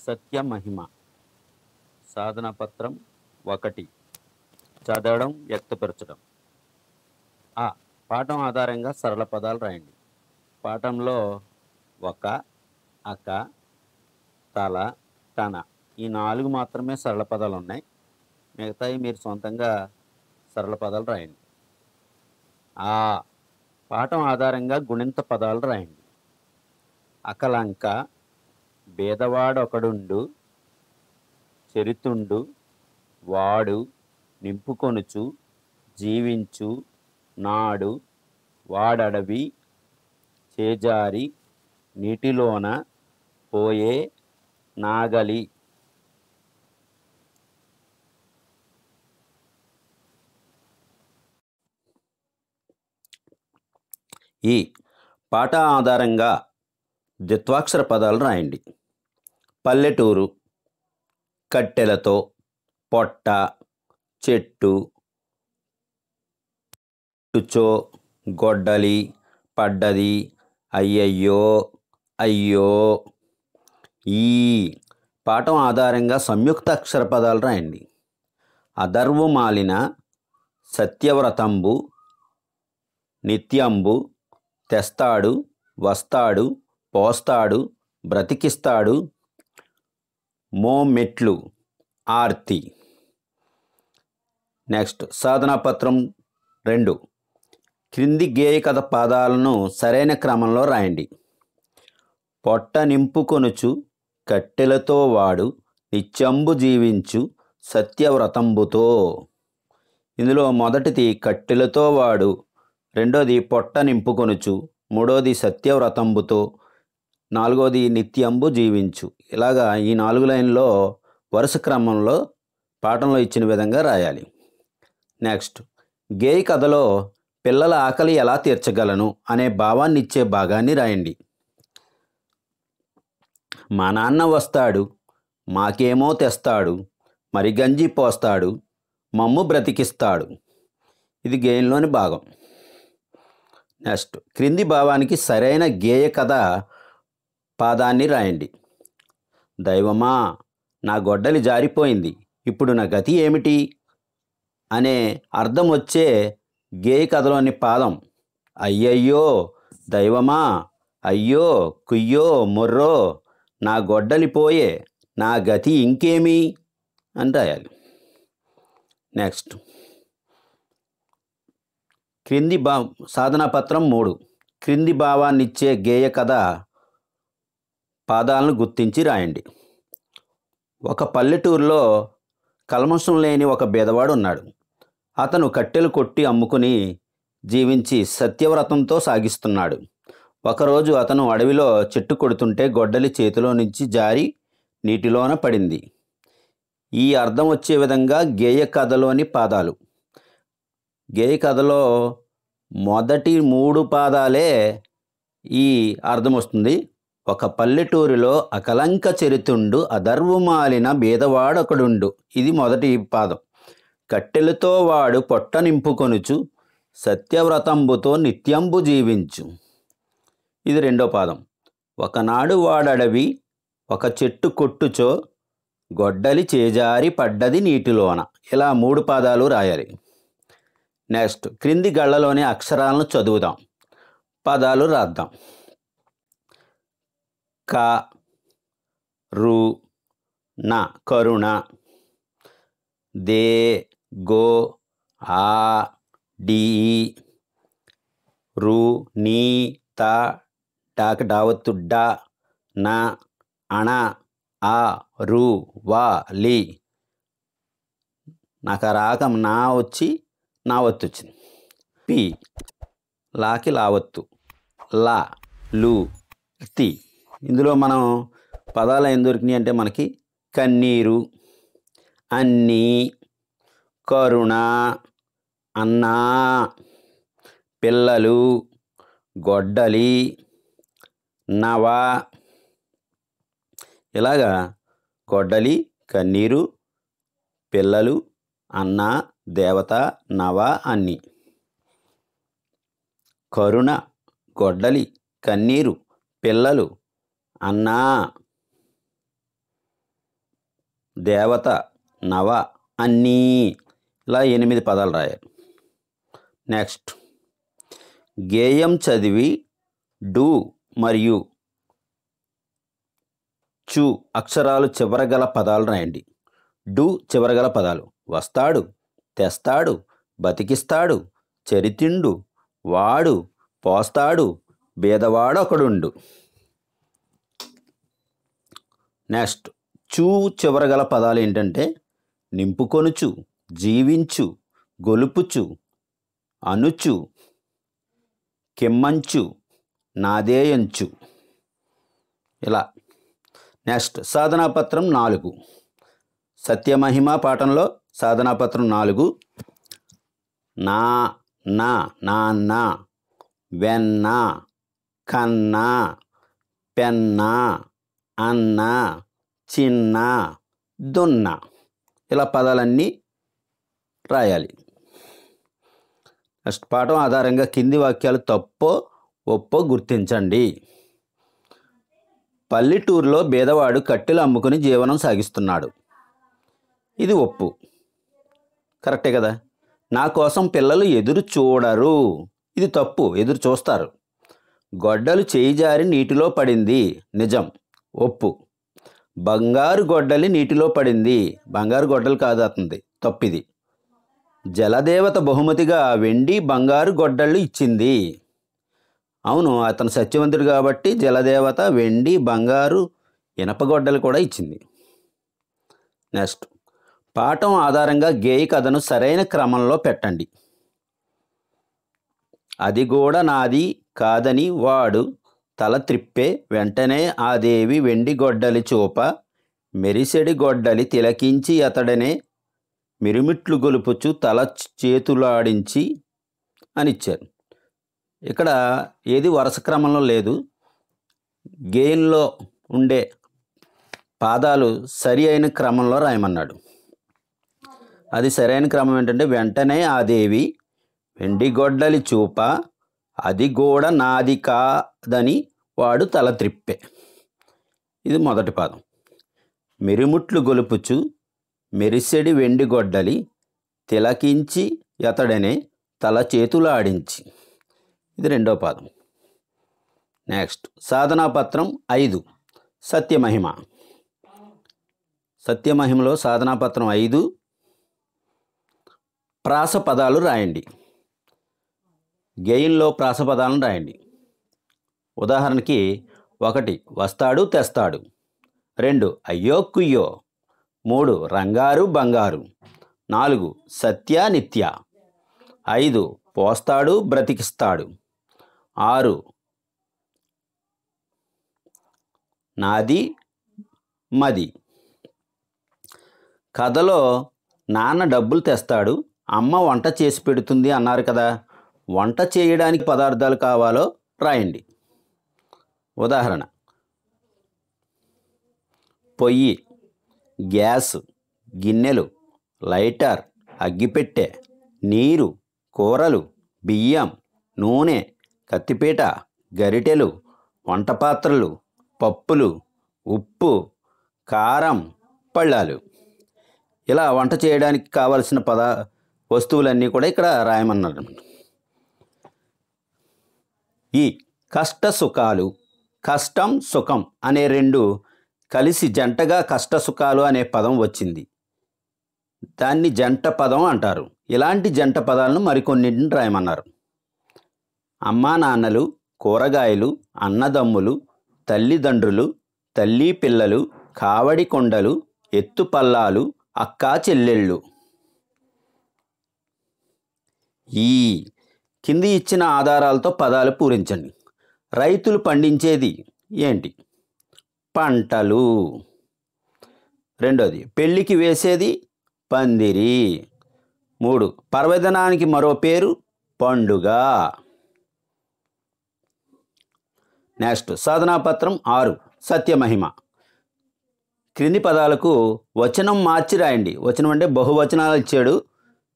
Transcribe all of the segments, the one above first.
సత్యమహిమ సాధన పత్రం 1 చదవడం వ్యక్తపరచడం. పాఠం ఆధారంగా సరళ పదాలు రాయండి. పాఠంలో ఒక, అక, తల, తన ఈ 4 మాత్రమే సరళ పదాలు ఉన్నాయి. మిగతాయి మీరు సొంతంగా సరళ పదాలు రాయండి. పాఠం ఆధారంగా గుణింత పదాలు రాయండి. అకలంక, బేదవాడొకడుండు, చెరితుండు, వాడు, నింపుకొనుచు, జీవించు, నాడు, వాడడవి, చేజారి, నీటిలోన, పోయే, నాగలి. ఈ పాఠ ఆధారంగా ద్విత్వాక్షర పదాలు రాయండి. పల్లెటూరు, కట్టెలతో, పొట్ట, చెట్టు, టుచో, గొడ్డలి, పడ్డది, అయ్యయ్యో, అయ్యో. ఈ పాఠం ఆధారంగా సంయుక్త అక్షర పదాలు రాయండి. అదర్వు మాలిన, సత్యవ్రతంబు, నిత్యంబు, తెస్తాడు, వస్తాడు, పోస్తాడు, బ్రతికిస్తాడు, మోమెట్లు, ఆర్తి. నెక్స్ట్ సాధనా పత్రం 2 క్రింది గేయ కథ పదాలను సరైన క్రమంలో రాయండి. పొట్ట నింపుకొనుచు, కట్టెలతో వాడు, నిత్యంబు జీవించు, సత్యవ్రతంబుతో. ఇందులో మొదటిది కట్టెలతో వాడు, రెండోది పొట్ట నింపుకొనుచు, మూడోది సత్యవ్రతంబుతో, నాలుగోది నిత్యంబు జీవించు. ఇలాగా ఈ 4 లైన్లో వరుస క్రమంలో పాఠంలో ఇచ్చిన విధంగా రాయాలి. నెక్స్ట్ గేయ కథలో పిల్లల ఆకలి ఎలా తీర్చగలను అనే భావాన్ని ఇచ్చే భాగాన్ని రాయండి. మా నాన్న వస్తాడు, మాకేమో తెస్తాడు, మరి గంజి పోస్తాడు, మమ్ము బ్రతికిస్తాడు. ఇది గేయంలోని భాగం. నెక్స్ట్ క్రింది భావానికి సరైన గేయ కథ పాదాన్ని రాయండి. దైవమా, నా గొడ్డలి జారిపోయింది, ఇప్పుడు నా గతి ఏమిటి అనే అర్థం వచ్చే గేయ కథలోని పాదం అయ్యయ్యో, దైవమా, అయ్యో, కుయ్యో, మొర్రో, నా గొడ్డలి పోయే, నా గతి ఇంకేమి అని రాయాలి. నెక్స్ట్ సాధనా పత్రం 3 క్రింది భావాన్నిచ్చే గేయ కథ పాదాలను గుర్తించి రాయండి. ఒక పల్లెటూరులో కల్మషం లేని ఒక బేదవాడు ఉన్నాడు. అతను కట్టెలు కొట్టి అమ్ముకుని జీవించి సత్యవ్రతంతో సాగిస్తున్నాడు. ఒకరోజు అతను అడవిలో చెట్టు కొడుతుంటే గొడ్డలి చేతిలో నుంచి జారి నీటిలోన పడింది. ఈ అర్థం వచ్చే విధంగా గేయ కథలోని పాదాలు. గేయ కథలో మొదటి 3 పాదాలే ఈ అర్థం వస్తుంది. ఒక పల్లెటూరిలో అకలంక చెరితుండు, అదర్వుమాలిన బేదవాడొకడుండు. ఇది మొదటి పాదం. కట్టెలతో వాడు పొట్ట నింపుకొనుచు, సత్యవ్రతంబుతో నిత్యంబు జీవించు. ఇది రెండో పాదం. ఒకనాడు వాడడవి, ఒక చెట్టు కొట్టుచో, గొడ్డలి చేజారి పడ్డది నీటిలోన. ఇలా 3 పాదాలు రాయాలి. నెక్స్ట్ క్రింది గళ్ళలోని అక్షరాలను చదువుదాం, పదాలు రాద్దాం. క, రు, న కరుణ, దే, గో, ఆ, డి, రు, నీ, త, డాక డావత్తు డ, న, అణ, ఆ, రు, వా, లి. నాకు రాకం నా వచ్చి నా వత్తు వచ్చింది. పి, లాకి లావత్తు, లా, లు, తి. ఇందులో మనం పదాలు ఏం దొరికినాయి అంటే మనకి కన్నీరు, అన్నీ, కరుణ, అన్నా, పిల్లలు, గొడ్డలి, నవ. ఇలాగా గొడ్డలి, కన్నీరు, పిల్లలు, అన్న, దేవత, నవ, అన్ని. కరుణ, గొడ్డలి, కన్నీరు, పిల్లలు, అన్నా. దేవత, నవ, అన్నీ, ఇలా 8 పదాలు రాయాలి. నెక్స్ట్ గేయం చదివి డు మరియు చు అక్షరాలు చివరగల పదాలు రాయండి. డు చివరగల పదాలు: వస్తాడు, తెస్తాడు, బతికిస్తాడు, చరితిండు, వాడు, పోస్తాడు, బేదవాడు ఒకడుండు. నెక్స్ట్ చూ చివరగల పదాలు ఏంటంటే నింపుకొనుచు, జీవించు, గొలుపుచు, అనుచు, కెమ్మంచు, నాదేయంచు, ఇలా. నెక్స్ట్ సాధనాపత్రం 4. సత్యమహిమ పాఠంలో సాధనాపత్రం 4: నా, నా, నాన్న, వెన్న, కన్న, పెన్న, అన్న, చిన్న, దున్న, ఇలా పదాలన్నీ రాయాలి. నెక్స్ట్ పాఠం ఆధారంగా కింది వాక్యాలు తప్పో ఒప్పో గుర్తించండి. పల్లెటూరులో బీదవాడు కట్టెలు అమ్ముకుని జీవనం సాగిస్తున్నాడు. ఇది ఒప్పు, కరెక్టే కదా. నా కోసం పిల్లలు ఎదురు చూడరు. ఇది తప్పు, ఎదురు చూస్తారు. గొడ్డలు చేయి జారి నీటిలో పడింది. నిజం, ఒప్పు. బంగారు గొడ్డలి నీటిలో పడింది. బంగారు గొడ్డలు కాదు అతనిది, తప్పిది. జలదేవత బహుమతిగా వెండి, బంగారు గొడ్డళ్ళు ఇచ్చింది. అవును, అతను సత్యవంతుడు కాబట్టి జలదేవత వెండి, బంగారు, ఇనప గొడ్డలు కూడా ఇచ్చింది. నెక్స్ట్ పాఠం ఆధారంగా గేయ కథను సరైన క్రమంలో పెట్టండి. అది కూడా నాది కాదని వాడు తల త్రిప్పే, వెంటనే ఆ దేవి వెండి గొడ్డలి చూప, మెరిసెడి గొడ్డలి తిలకించి అతడనే మిరుమిట్లు గొలుపుచు తల చేతులాడించి అని ఇచ్చారు. ఇక్కడ ఏది వరుస క్రమంలో లేదు. గేయంలో ఉండే పాదాలు సరి అయిన క్రమంలో రాయమన్నాడు. అది సరైన క్రమం ఏంటంటే వెంటనే ఆ దేవి వెండి గొడ్డలి చూప, అది కూడా నాది కాదని వాడు తల త్రిప్పే. ఇది మొదటి పాదం. మిరుముట్లు గొలుపుచు మెరిసెడి వెండి గొడ్డలి తిలకించి అతడనే తల చేతులాడించి, ఇది రెండో పాదం. నెక్స్ట్ సాధనాపత్రం 5 సత్యమహిమ. సత్యమహిమలో సాధనాపత్రం 5 ప్రాస పదాలు రాయండి. గేయంలో ప్రాస పదాలను రాయండి. ఉదాహరణకి 1 వస్తాడు, తెస్తాడు. 2 అయ్యో కుయ్యో. 3 రంగారు, బంగారు. 4 సత్య, నిత్య. 5 పోస్తాడు, బ్రతికిస్తాడు. 6 నాది, మది. కథలో నాన్న డబ్బులు తెస్తాడు, అమ్మ వంట చేసి పెడుతుంది అన్నారు కదా. వంట చేయడానికి పదార్థాలు కావాలో రాయండి. ఉదాహరణ: పొయ్యి, గ్యాస్, గిన్నెలు, లైటర్, అగ్గిపెట్టె, నీరు, కూరలు, బియ్యం, నూనె, కత్తిపీట, గరిటెలు, వంటపాత్రలు, పప్పులు, ఉప్పు, కారం, పళ్ళాలు. ఇలా వంట చేయడానికి కావలసిన వస్తువులన్నీ కూడా ఇక్కడ రాయమన్నారు. ఈ కష్ట సుఖాలు, కష్టం, సుఖం అనే 2 కలిసి జంటగా కష్ట సుఖాలు అనే పదం వచ్చింది. దాన్ని జంట పదం అంటారు. ఇలాంటి జంట పదాలను మరికొన్నింటిని రాయమన్నారు. అమ్మా నాన్నలు, కూరగాయలు, అన్నదమ్ములు, తల్లిదండ్రులు, తల్లి పిల్లలు, కావడి కొండలు, ఎత్తు పల్లాలు, అక్కా చెల్లెళ్ళు. ఈ కింది ఇచ్చిన ఆధారాలతో పదాలు పూరించండి. రైతులు పండించేది ఏంటి? పంటలు. 2 పెళ్ళికి వేసేది పందిరి. 3 పర్వదినానికి మరో పేరు పండుగ. నెక్స్ట్ సాధనాపత్రం 6 సత్యమహిమ. క్రింది పదాలకు వచనం మార్చి రాయండి. వచనం అంటే బహువచనాలు ఇచ్చాడు,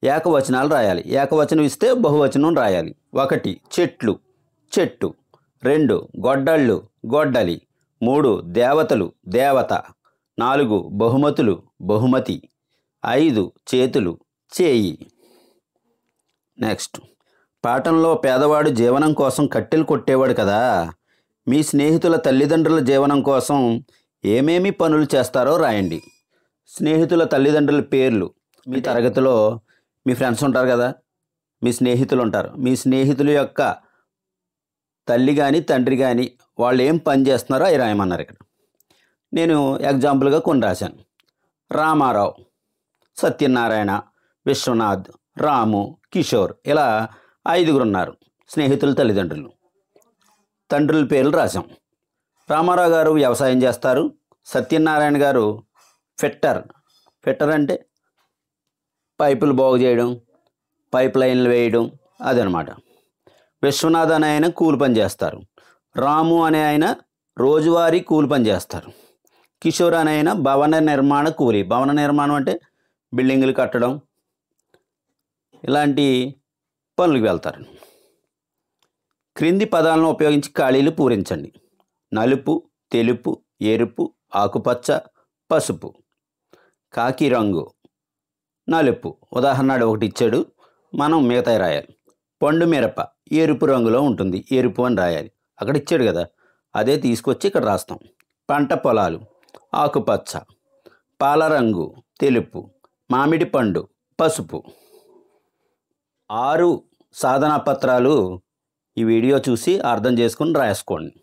ఏకవచనాలు రాయాలి. ఏకవచనం ఇస్తే బహువచనం రాయాలి. 1 చెట్లు, చెట్టు. 2 గొడ్డళ్ళు, గొడ్డలి. 3 దేవతలు, దేవత. 4 బహుమతులు, బహుమతి. 5 చేతులు, చేయి. నెక్స్ట్, పాఠంలో పేదవాడు జీవనం కోసం కట్టెలు కొట్టేవాడు కదా, మీ స్నేహితుల తల్లిదండ్రుల జీవనం కోసం ఏమేమి పనులు చేస్తారో రాయండి. స్నేహితుల తల్లిదండ్రుల పేర్లు. మీ తరగతిలో మీ ఫ్రెండ్స్ ఉంటారు కదా, మీ స్నేహితులు ఉంటారు. మీ స్నేహితుల యొక్క తల్లి కానీ తండ్రి కానీ వాళ్ళు ఏం పని చేస్తున్నారో అవి రాయమన్నారు. ఇక్కడ నేను ఎగ్జాంపుల్గా కొన్ని రాశాను. రామారావు, సత్యనారాయణ, విశ్వనాథ్, రాము, కిషోర్, ఇలా 5 ఉన్నారు స్నేహితుల తల్లిదండ్రులు. తండ్రుల పేర్లు రాశాం. రామారావు గారు వ్యవసాయం చేస్తారు. సత్యనారాయణ గారు ఫిట్టర్ అంటే పైపులు బాగు చేయడం, పైప్ లైన్లు వేయడం, అదనమాట. విశ్వనాథ్ అనే ఆయన కూలి పని చేస్తారు. రాము అనే ఆయన రోజువారీ కూలి పని చేస్తారు. కిషోర్ అనే ఆయన భవన నిర్మాణ కూలి. భవన నిర్మాణం అంటే బిల్డింగులు కట్టడం, ఇలాంటి పనులకు వెళ్తారు. క్రింది పదాలను ఉపయోగించి ఖాళీలు పూరించండి. నలుపు, తెలుపు, ఎరుపు, ఆకుపచ్చ, పసుపు. కాకి రంగు, నలుపు. ఉదాహరణ ఒకటి ఇచ్చాడు, మనం మిగతాయి రాయాలి. పండు మిరప ఎరుపు రంగులో ఉంటుంది, ఎరుపు అని రాయాలి. అక్కడ ఇచ్చాడు కదా, అదే తీసుకొచ్చి ఇక్కడ రాస్తాం. పంట పొలాలు ఆకుపచ్చ, పాల రంగు తెలుపు, మామిడి పండు పసుపు. 6 సాధనా పత్రాలు ఈ వీడియో చూసి అర్థం చేసుకుని రాసుకోండి.